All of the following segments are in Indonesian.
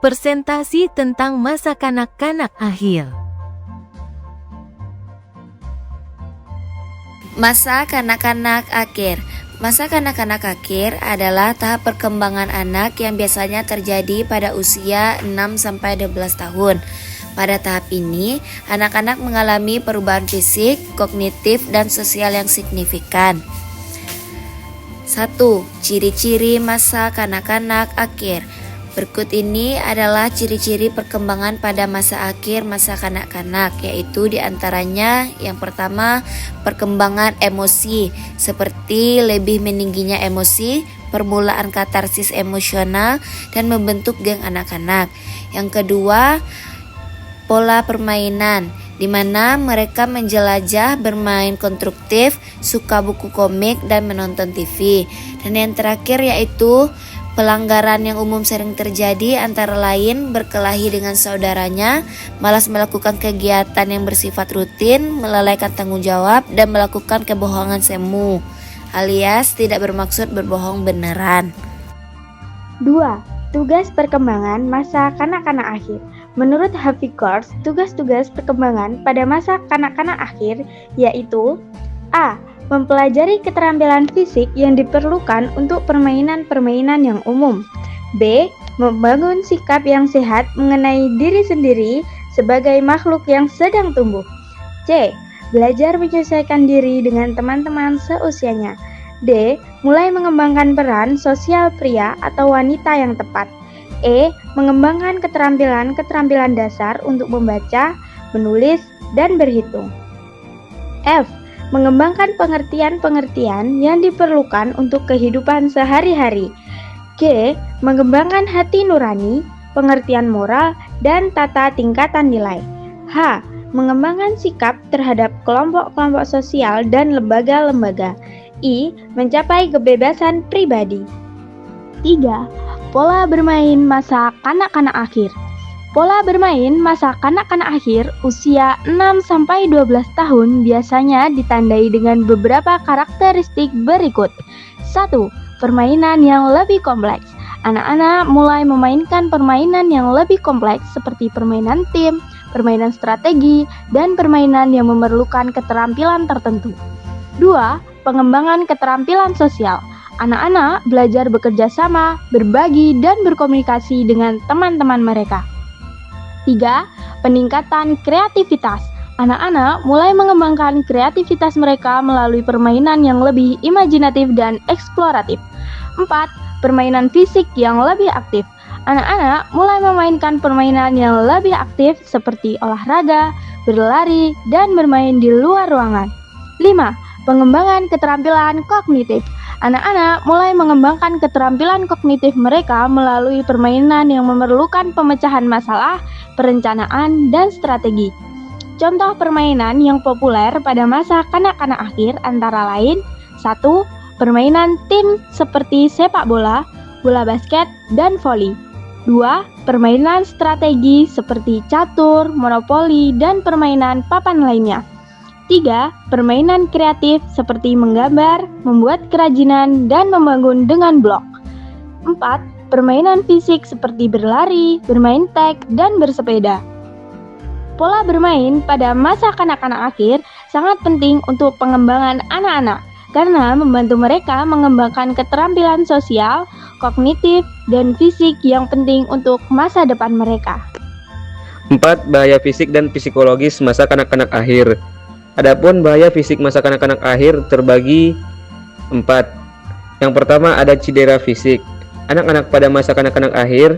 Presentasi tentang masa kanak-kanak akhir. Masa kanak-kanak akhir. Masa kanak-kanak akhir adalah tahap perkembangan anak yang biasanya terjadi pada usia 6-12 tahun. Pada tahap ini, anak-anak mengalami perubahan fisik, kognitif, dan sosial yang signifikan. 1. Ciri-ciri masa kanak-kanak akhir. Berikut ini adalah ciri-ciri perkembangan pada masa akhir masa kanak-kanak, yaitu diantaranya yang pertama, perkembangan emosi, seperti lebih meningginya emosi, permulaan katarsis emosional, dan membentuk geng anak-anak. Yang kedua, pola permainan, di mana mereka menjelajah, bermain konstruktif, suka buku komik, dan menonton TV. Dan yang terakhir yaitu pelanggaran yang umum sering terjadi, antara lain berkelahi dengan saudaranya, malas melakukan kegiatan yang bersifat rutin, melalaikan tanggung jawab, dan melakukan kebohongan semu, alias tidak bermaksud berbohong beneran. 2. Tugas perkembangan masa kanak-kanak akhir. Menurut Happy Course, tugas-tugas perkembangan pada masa kanak-kanak akhir yaitu A. Mempelajari keterampilan fisik yang diperlukan untuk permainan-permainan yang umum. B. Membangun sikap yang sehat mengenai diri sendiri sebagai makhluk yang sedang tumbuh. C. Belajar menyesuaikan diri dengan teman-teman seusianya. D. Mulai mengembangkan peran sosial pria atau wanita yang tepat. E. Mengembangkan keterampilan dasar untuk membaca, menulis, dan berhitung. F. Mengembangkan pengertian-pengertian yang diperlukan untuk kehidupan sehari-hari. G. Mengembangkan hati nurani, pengertian moral, dan tata tingkatan nilai. H. Mengembangkan sikap terhadap kelompok-kelompok sosial dan lembaga-lembaga. I. Mencapai kebebasan pribadi. 3. Pola bermain masa kanak-kanak akhir. Pola bermain masa kanak-kanak akhir usia 6-12 tahun biasanya ditandai dengan beberapa karakteristik berikut. 1. Permainan yang lebih kompleks. Anak-anak mulai memainkan permainan yang lebih kompleks seperti permainan tim, permainan strategi, dan permainan yang memerlukan keterampilan tertentu. 2. Pengembangan keterampilan sosial. Anak-anak belajar bekerja sama, berbagi, dan berkomunikasi dengan teman-teman mereka. 3. Peningkatan kreativitas. Anak-anak mulai mengembangkan kreativitas mereka melalui permainan yang lebih imajinatif dan eksploratif. 4. Permainan fisik yang lebih aktif. Anak-anak mulai memainkan permainan yang lebih aktif seperti olahraga, berlari, dan bermain di luar ruangan. 5. Pengembangan keterampilan kognitif. Anak-anak mulai mengembangkan keterampilan kognitif mereka melalui permainan yang memerlukan pemecahan masalah, perencanaan, dan strategi. Contoh permainan yang populer pada masa kanak-kanak akhir antara lain 1. Permainan tim seperti sepak bola, bola basket, dan voli. 2. Permainan strategi seperti catur, monopoli, dan permainan papan lainnya. 3. Permainan kreatif seperti menggambar, membuat kerajinan, dan membangun dengan blok. 4. Permainan fisik seperti berlari, bermain tag, dan bersepeda. Pola bermain pada masa kanak-kanak akhir sangat penting untuk pengembangan anak-anak karena membantu mereka mengembangkan keterampilan sosial, kognitif, dan fisik yang penting untuk masa depan mereka. 4. Bahaya fisik dan psikologis masa kanak-kanak akhir. Adapun bahaya fisik masa kanak-kanak akhir terbagi 4. Yang pertama ada cedera fisik. Anak-anak pada masa kanak-kanak akhir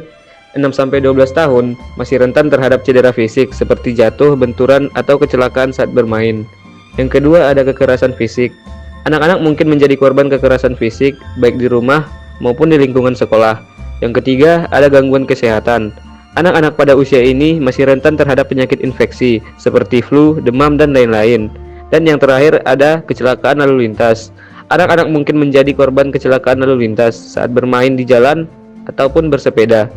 6-12 tahun masih rentan terhadap cedera fisik seperti jatuh, benturan, atau kecelakaan saat bermain. Yang kedua ada kekerasan fisik. Anak-anak mungkin menjadi korban kekerasan fisik baik di rumah maupun di lingkungan sekolah. Yang ketiga ada gangguan kesehatan. Anak-anak pada usia ini masih rentan terhadap penyakit infeksi seperti flu, demam, dan lain-lain. Dan yang terakhir ada kecelakaan lalu lintas. Anak-anak mungkin menjadi korban kecelakaan lalu lintas saat bermain di jalan ataupun bersepeda.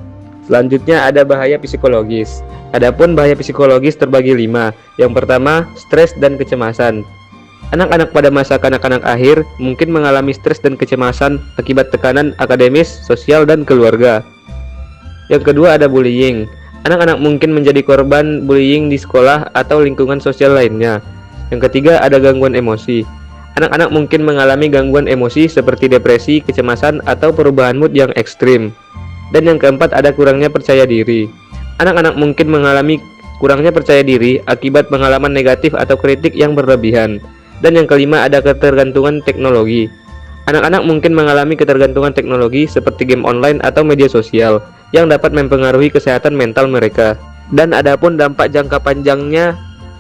Selanjutnya ada bahaya psikologis. Adapun bahaya psikologis terbagi 5. Yang pertama, stres dan kecemasan. Anak-anak pada masa kanak-kanak akhir mungkin mengalami stres dan kecemasan akibat tekanan akademis, sosial, dan keluarga. Yang kedua ada bullying. Anak-anak mungkin menjadi korban bullying di sekolah atau lingkungan sosial lainnya. Yang ketiga ada gangguan emosi. Anak-anak mungkin mengalami gangguan emosi seperti depresi, kecemasan, atau perubahan mood yang ekstrim. Dan yang keempat ada kurangnya percaya diri. Anak-anak mungkin mengalami kurangnya percaya diri akibat pengalaman negatif atau kritik yang berlebihan. Dan yang kelima ada ketergantungan teknologi. Anak-anak mungkin mengalami ketergantungan teknologi seperti game online atau media sosial yang dapat mempengaruhi kesehatan mental mereka. Dan adapun dampak jangka panjangnya,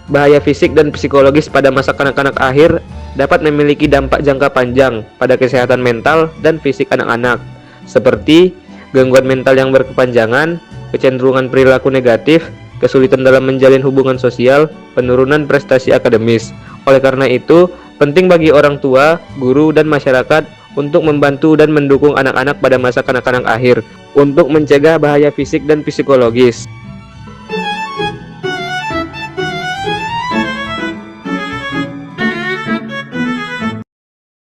bahaya fisik dan psikologis pada masa kanak-kanak akhir dapat memiliki dampak jangka panjang pada kesehatan mental dan fisik anak-anak, seperti gangguan mental yang berkepanjangan, kecenderungan perilaku negatif, kesulitan dalam menjalin hubungan sosial, penurunan prestasi akademis. Oleh karena itu, penting bagi orang tua, guru, dan masyarakat untuk membantu dan mendukung anak-anak pada masa kanak-kanak akhir untuk mencegah bahaya fisik dan psikologis.